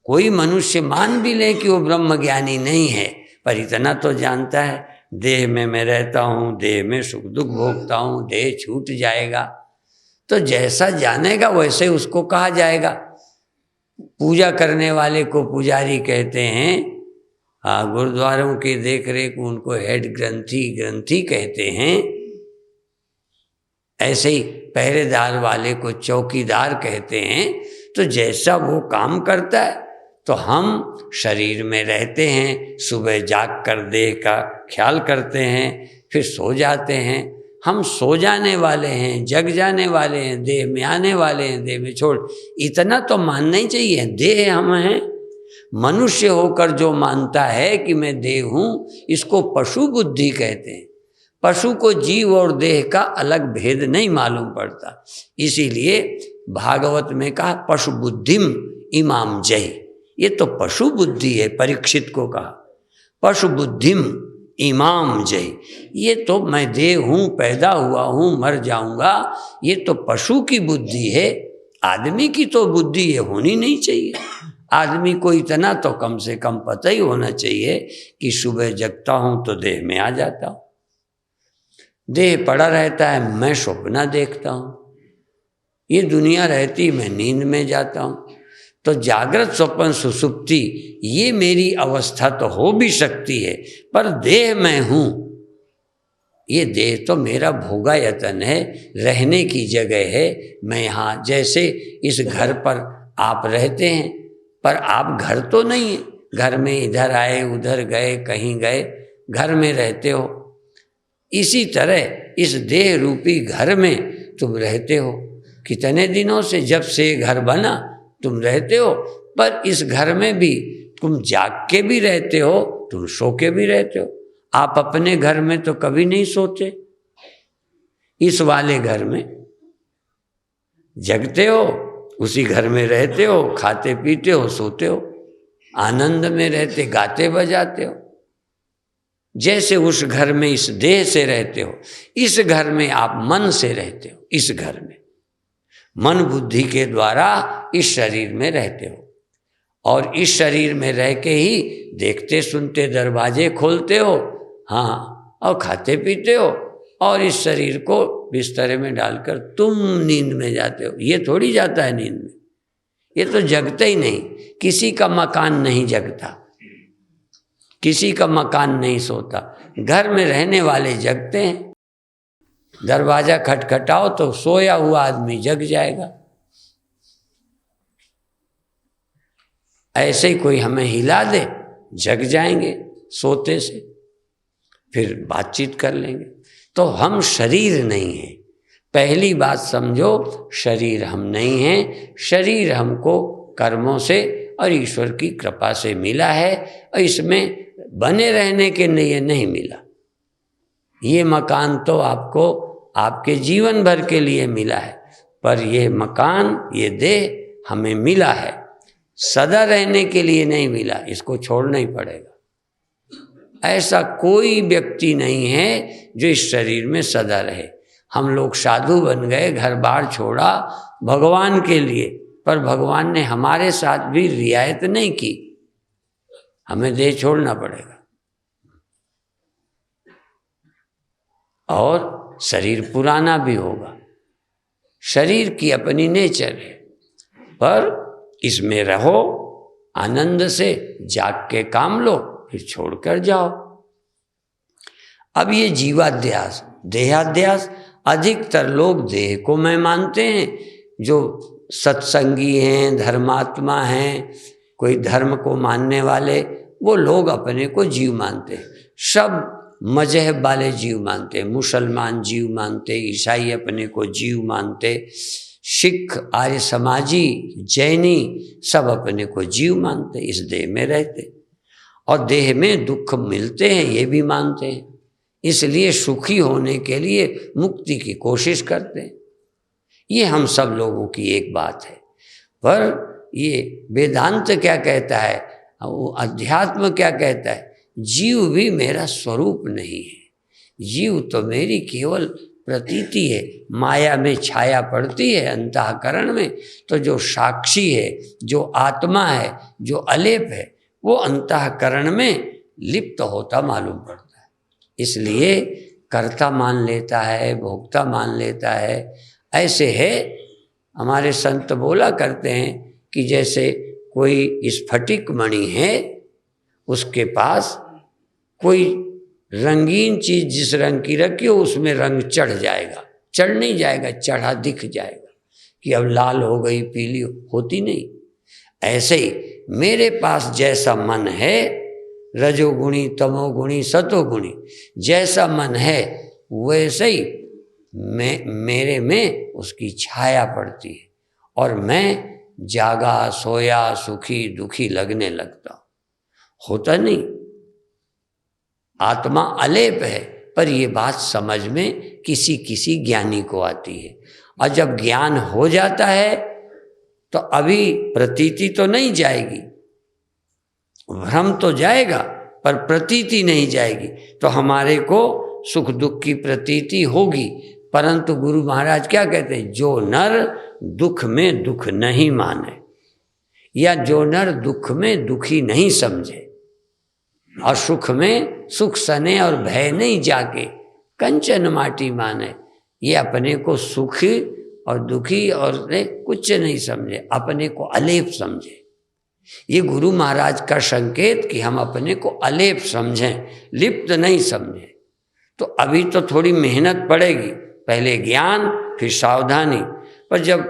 कोई मनुष्य मान भी ले कि वो ब्रह्मज्ञानी नहीं है, पर इतना तो जानता है देह में मैं रहता हूँ, देह में सुख दुख भोगता हूँ, देह छूट जाएगा। तो जैसा जानेगा वैसे उसको कहा जाएगा। पूजा करने वाले को पुजारी कहते हैं, गुरुद्वारों की देख रेख उनको हेड ग्रंथी कहते हैं। ऐसे ही पहरेदार वाले को चौकीदार कहते हैं। तो जैसा वो काम करता है, तो हम शरीर में रहते हैं, सुबह जाग कर देह का ख्याल करते हैं, फिर सो जाते हैं। हम सो जाने वाले हैं, जग जाने वाले हैं, देह में आने वाले हैं, देह में छोड़, इतना तो मानना ही चाहिए। देह हम हैं। मनुष्य होकर जो मानता है कि मैं देह हूँ, इसको पशु बुद्धि कहते हैं। पशु को जीव और देह का अलग भेद नहीं मालूम पड़ता। इसीलिए भागवत में कहा पशु बुद्धिम इमाम जय, ये तो पशु बुद्धि है। परीक्षित को कहा पशु बुद्धिम इमाम जय, ये तो मैं देह हूँ, पैदा हुआ हूँ, मर जाऊंगा, ये तो पशु की बुद्धि है। आदमी की तो बुद्धि ये होनी नहीं चाहिए। आदमी को इतना तो कम से कम पता ही होना चाहिए कि सुबह जगता हूँ तो देह में आ जाता हूँ, देह पड़ा रहता है, मैं स्वप्न देखता हूँ, ये दुनिया रहती मैं नींद में जाता हूँ। तो जागृत स्वप्न सुसुप्ति ये मेरी अवस्था तो हो भी सकती है, पर देह मैं हूँ। ये देह तो मेरा भोगा यतन है, रहने की जगह है। मैं यहाँ जैसे इस घर पर आप रहते हैं, पर आप घर तो नहीं है, घर में इधर आए उधर गए कहीं गए, घर में रहते हो। इसी तरह इस देह रूपी घर में तुम रहते हो। कितने दिनों से, जब से घर बना तुम रहते हो, पर इस घर में भी तुम जाग के भी रहते हो, तुम सो के भी रहते हो। आप अपने घर में तो कभी नहीं सोते, इस वाले घर में जगते हो, उसी घर में रहते हो, खाते पीते हो, सोते हो, आनंद में रहते, गाते बजाते हो। जैसे उस घर में इस देह से रहते हो, इस घर में आप मन से रहते हो। इस घर में मन बुद्धि के द्वारा इस शरीर में रहते हो, और इस शरीर में रह के ही देखते सुनते दरवाजे खोलते हो, हाँ, और खाते पीते हो, और इस शरीर को बिस्तर में डालकर तुम नींद में जाते हो। ये थोड़ी जाता है नींद में, ये तो जगता ही नहीं। किसी का मकान नहीं जगता, किसी का मकान नहीं सोता, घर में रहने वाले जगते हैं। दरवाजा खटखटाओ तो सोया हुआ आदमी जग जाएगा। ऐसे ही कोई हमें हिला दे, जग जाएंगे सोते से, फिर बातचीत कर लेंगे। तो हम शरीर नहीं हैं। पहली बात समझो, शरीर हम नहीं हैं। शरीर हमको कर्मों से और ईश्वर की कृपा से मिला है, और इसमें बने रहने के लिए नहीं मिला। ये मकान तो आपको आपके जीवन भर के लिए मिला है। पर ये मकान, ये देह हमें मिला है, सदा रहने के लिए नहीं मिला, इसको छोड़ना ही पड़ेगा। ऐसा कोई व्यक्ति नहीं है जो इस शरीर में सदा रहे। हम लोग साधु बन गए, घर बार छोड़ा भगवान के लिए, पर भगवान ने हमारे साथ भी रियायत नहीं की, हमें देह छोड़ना पड़ेगा। और शरीर पुराना भी होगा, शरीर की अपनी नेचर है, पर इसमें रहो आनंद से, जाग के काम लो, फिर छोड़कर जाओ। अब ये जीवाध्यास, देहाध्यास, अधिकतर लोग देह को मैं मानते हैं, जो सत्संगी हैं, धर्मात्मा हैं, कोई धर्म को मानने वाले, वो लोग अपने को जीव मानते हैं। सब मजहब वाले जीव मानते हैं, मुसलमान जीव मानते, ईसाई अपने को जीव मानते, सिख, आर्य समाजी, जैनी सब अपने को जीव मानते, इस देह में रहते और देह में दुख मिलते हैं ये भी मानते हैं, इसलिए सुखी होने के लिए मुक्ति की कोशिश करते हैं। ये हम सब लोगों की एक बात है। पर ये वेदांत क्या कहता है, वो अध्यात्म क्या कहता है, जीव भी मेरा स्वरूप नहीं है, जीव तो मेरी केवल प्रतीति है। माया में छाया पड़ती है अंतःकरण में, तो जो साक्षी है, जो आत्मा है, जो अलेप है, वो अंतःकरण में लिप्त होता मालूम पड़ता है, इसलिए कर्ता मान लेता है, भोक्ता मान लेता है। ऐसे है, हमारे संत बोला करते हैं कि जैसे कोई स्फटिक मणि है, उसके पास कोई रंगीन चीज जिस रंग की रखी हो उसमें रंग चढ़ जाएगा, चढ़ नहीं जाएगा, चढ़ा दिख जाएगा कि अब लाल हो गई, पीली होती नहीं। ऐसे ही मेरे पास जैसा मन है, रजोगुणी, तमोगुणी, सतोगुणी, जैसा मन है वैसे ही मेरे में उसकी छाया पड़ती है और मैं जागा, सोया, सुखी, दुखी लगने लगता। होता नहीं, आत्मा अलेप है, पर ये बात समझ में किसी किसी ज्ञानी को आती है। और जब ज्ञान हो जाता है तो अभी प्रतीति तो नहीं जाएगी, भ्रम तो जाएगा पर प्रतीति नहीं जाएगी, तो हमारे को सुख दुख की प्रतीति होगी। परंतु गुरु महाराज क्या कहते हैं, जो नर दुख में दुख नहीं माने, या जो नर दुख में दुखी नहीं समझे और सुख में सुख सने और भय नहीं जाके कंचन माटी माने, ये अपने को सुखी और दुखी और कुछ नहीं समझे, अपने को अलेप समझे। ये गुरु महाराज का संकेत कि हम अपने को अलेप समझें, लिप्त नहीं समझें। तो अभी तो थोड़ी मेहनत पड़ेगी, पहले ज्ञान फिर सावधानी, पर जब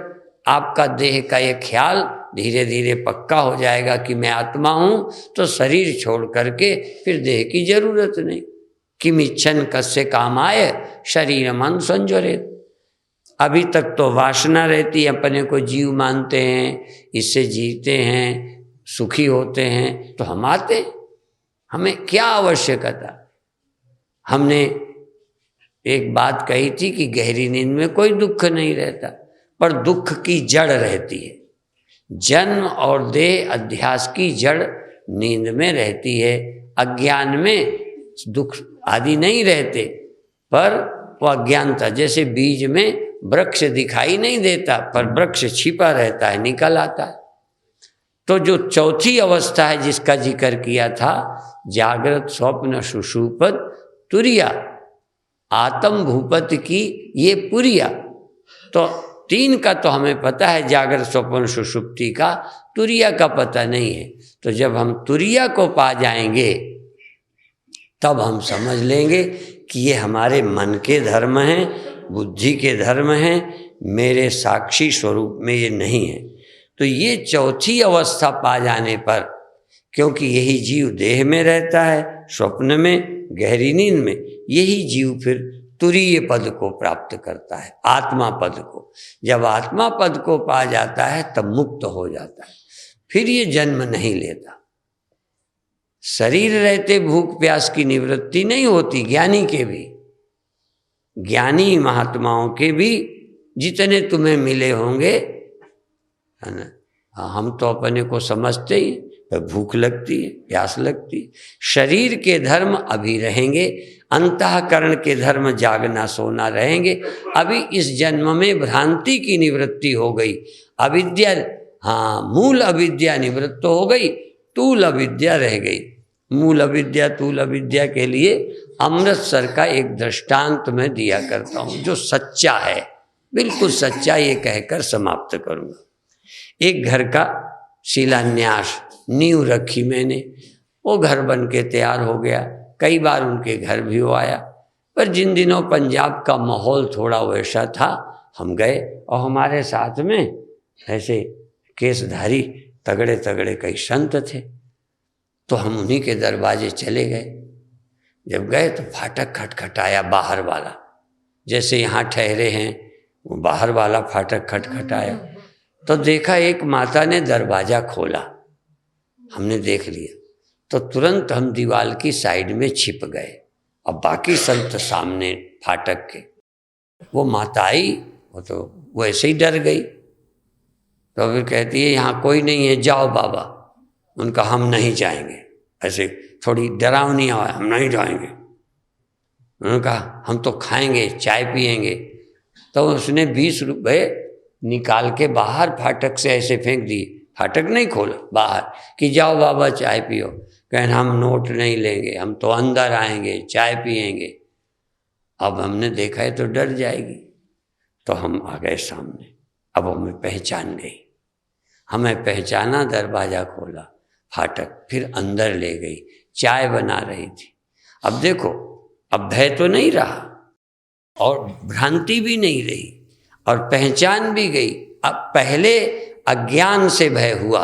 आपका देह का ये ख्याल धीरे धीरे पक्का हो जाएगा कि मैं आत्मा हूँ, तो शरीर छोड़ करके फिर देह की जरूरत नहीं। किम इच्छन कस्य कामाय शरीर मन संजोरे। अभी तक तो वासना रहती है, अपने को जीव मानते हैं, इससे जीते हैं, सुखी होते हैं, तो हम आते, हमें क्या आवश्यकता। हमने एक बात कही थी कि गहरी नींद में कोई दुख नहीं रहता, पर दुख की जड़ रहती है। जन्म और देह अध्यास की जड़ नींद में रहती है। अज्ञान में दुख आदि नहीं रहते, पर वो अज्ञानता, जैसे बीज में वृक्ष दिखाई नहीं देता पर वृक्ष छिपा रहता है, निकल आता है। तो जो चौथी अवस्था है जिसका जिक्र किया था, जागृत स्वप्न सुषुप्त तुरिया, आत्म भूपत की ये पुरिया। तो तीन का तो हमें पता है, जागृत स्वप्न सुषुप्ति का, तुरिया का पता नहीं है। तो जब हम तुरिया को पा जाएंगे तब हम समझ लेंगे कि ये हमारे मन के धर्म हैं, बुद्धि के धर्म हैं, मेरे साक्षी स्वरूप में ये नहीं है। तो ये चौथी अवस्था पा जाने पर, क्योंकि यही जीव देह में रहता है, स्वप्न में, गहरी नींद में, यही जीव फिर तुरीय पद को प्राप्त करता है, आत्मा पद को। जब आत्मा पद को पा जाता है तब मुक्त हो जाता है, फिर ये जन्म नहीं लेता। शरीर रहते भूख प्यास की निवृत्ति नहीं होती, ज्ञानी के भी, ज्ञानी महात्माओं के भी जितने तुम्हें मिले होंगे, है ना। हम तो अपने को समझते ही, पर भूख लगती है, प्यास लगती है। शरीर के धर्म अभी रहेंगे, अंतःकरण के धर्म जागना सोना रहेंगे। अभी इस जन्म में भ्रांति की निवृत्ति हो गई, अविद्या, हाँ, मूल अविद्या निवृत्त हो गई, तूल अविद्या रह गई। मूल अविद्या तूल अविद्या के लिए अमृतसर का एक दृष्टांत मैं दिया करता हूँ, जो सच्चा है, बिल्कुल सच्चा, ये कहकर समाप्त करूँगा। एक घर का शिलान्यास, नींव रखी मैंने, वो घर बन के तैयार हो गया। कई बार उनके घर भी वो आया, पर जिन दिनों पंजाब का माहौल थोड़ा वैसा था, हम गए और हमारे साथ में ऐसे केसधारी तगड़े तगड़े कई संत थे, तो हम उन्हीं के दरवाजे चले गए। जब गए तो फाटक खटखटाया बाहर वाला, जैसे यहाँ ठहरे हैं वो बाहर वाला फाटक खटखटाया, तो देखा एक माता ने दरवाज़ा खोला। हमने देख लिया तो तुरंत हम दीवार की साइड में छिप गए, अब बाकी संत सामने फाटक के। वो माता आई, वो तो वैसे ही डर गई, तो फिर कहती है यहाँ कोई नहीं है, जाओ बाबा। उनका हम नहीं जाएंगे, ऐसे थोड़ी डरावनी आवाज़, हम नहीं जाएंगे। उन्होंने कहा हम तो खाएंगे, चाय पिएंगे। तो उसने 20 रुपये निकाल के बाहर फाटक से ऐसे फेंक दिए, फाटक नहीं खोला, बाहर, कि जाओ बाबा चाय पियो। कहना हम नोट नहीं लेंगे, हम तो अंदर आएंगे, चाय पिएंगे। अब हमने देखा है तो डर जाएगी, तो हम आ गए सामने। अब हमें पहचान गई, हमें पहचाना, दरवाज़ा खोला, फाटक, फिर अंदर ले गई, चाय बना रही थी। अब देखो, अब भय तो नहीं रहा और भ्रांति भी नहीं रही और पहचान भी गई। अब पहले अज्ञान से भय हुआ,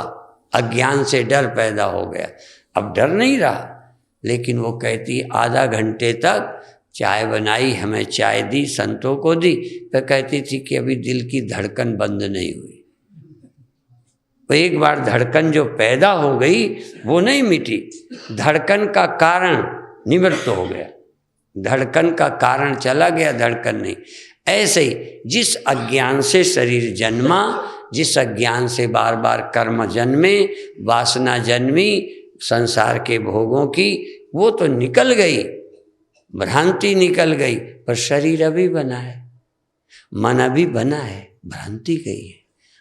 अज्ञान से डर पैदा हो गया, अब डर नहीं रहा। लेकिन वो कहती आधा घंटे तक चाय बनाई, हमें चाय दी, संतों को दी, फिर कहती थी कि अभी दिल की धड़कन बंद नहीं हुई। तो एक बार धड़कन जो पैदा हो गई वो नहीं मिटी, धड़कन का कारण निवृत्त हो गया, धड़कन का कारण चला गया, धड़कन नहीं। ऐसे ही जिस अज्ञान से शरीर जन्मा, जिस अज्ञान से बार बार कर्म जन्मे, वासना जन्मी संसार के भोगों की, वो तो निकल गई, भ्रांति निकल गई, पर शरीर अभी बना है, मन अभी बना है, भ्रांति गई है,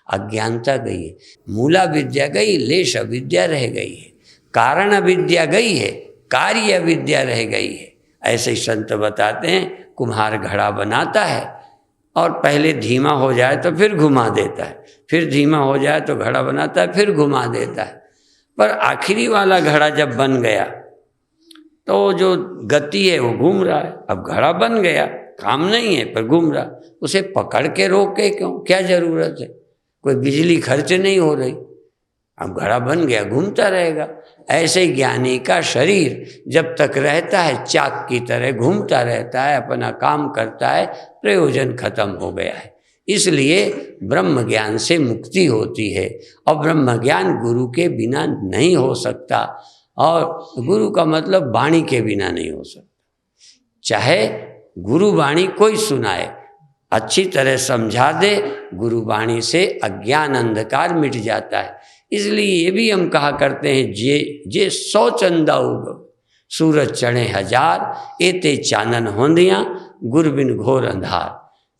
अज्ञानता गई है, मूला विद्या गई, लेश अविद्या रह गई है, कारण अविद्या गई है, कार्य अविद्या रह गई है। ऐसे ही संत बताते हैं, कुम्हार घड़ा बनाता है और पहले धीमा हो जाए तो फिर घुमा देता है, फिर धीमा हो जाए तो घड़ा बनाता है, फिर घुमा देता है, पर आखिरी वाला घड़ा जब बन गया तो जो गति है वो घूम रहा है। अब घड़ा बन गया, काम नहीं है पर घूम रहा, उसे पकड़ के रोके क्यों, क्या जरूरत है, कोई बिजली खर्च नहीं हो रही, अब घड़ा बन गया, घूमता रहेगा। ऐसे ज्ञानी का शरीर जब तक रहता है चाक की तरह घूमता रहता है, अपना काम करता है, प्रयोजन खत्म हो गया है। इसलिए ब्रह्म ज्ञान से मुक्ति होती है और ब्रह्म ज्ञान गुरु के बिना नहीं हो सकता, और गुरु का मतलब वाणी के बिना नहीं हो सकता। चाहे गुरु वाणी कोई सुनाए, अच्छी तरह समझा दे, गुरु वाणी से अज्ञान अंधकार मिट जाता है। इसलिए ये भी हम कहा करते हैं, जे 100 चंदा उग सूरज चढ़े 1000, एते चानन होंदियाँ गुरु बिन घोर अंधार।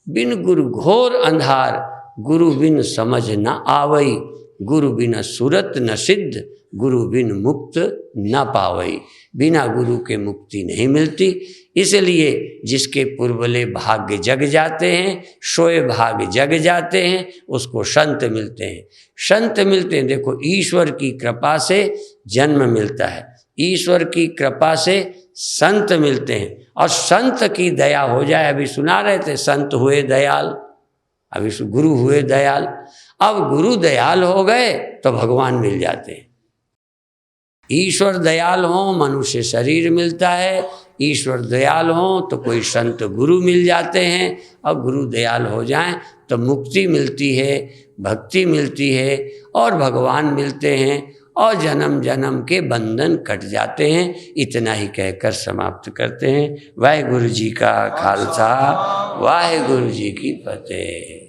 बिन गुरु घोर अंधार, गुरु बिन समझ न आवई, गुरु बिन सुरत न सिद्ध, गुरु बिन मुक्त न पावई। बिना गुरु के मुक्ति नहीं मिलती। इसलिए जिसके पूर्वले भाग्य जग जाते हैं, सोए भाग्य जग जाते हैं, उसको संत मिलते हैं। संत मिलते हैं, देखो ईश्वर की कृपा से जन्म मिलता है, ईश्वर की कृपा से संत मिलते हैं, और संत की दया हो जाए। अभी सुना रहे थे, संत हुए दयाल, अभी गुरु हुए दयाल। अब गुरु दयाल हो गए तो भगवान मिल जाते हैं। ईश्वर दयाल हो, मनुष्य शरीर मिलता है, ईश्वर दयाल हो तो कोई संत गुरु मिल जाते हैं, और गुरु दयाल हो जाएं तो मुक्ति मिलती है, भक्ति मिलती है और भगवान मिलते हैं। और जन्म जन्म के बंधन कट जाते हैं। इतना ही कहकर समाप्त करते हैं। वाहेगुरु जी का खालसा, वाहेगुरु जी की फतेह।